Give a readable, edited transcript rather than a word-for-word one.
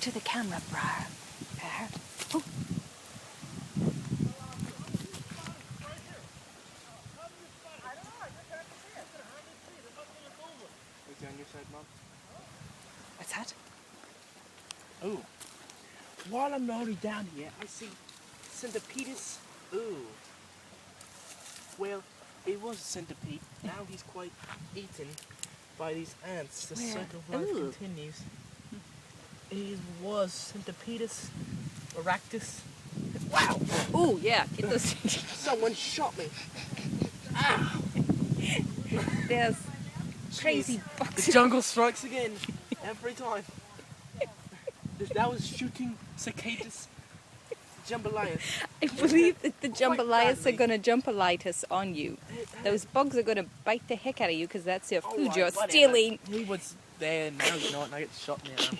to the camera, Briar. Oh. On your side, Mom. What's that? Oh. While I'm already down here, I see Centipedus. Ooh. Well, it was a centipede. Now he's quite eaten by these ants. The cycle of life continues. It was Centipedus Aractus. Wow! Oh, yeah. Get those. Someone shot me. Ow! There's crazy Jeez. bugs. The jungle strikes again. Every time. That was shooting cicadas. Jambalaya. I believe that the jambalayas are badly. going to jambalytis on you. Those bugs are going to bite the heck out of you because that's your food Alright, you're whatever. stealing. He was there, now he's not, and I get shot in the arm.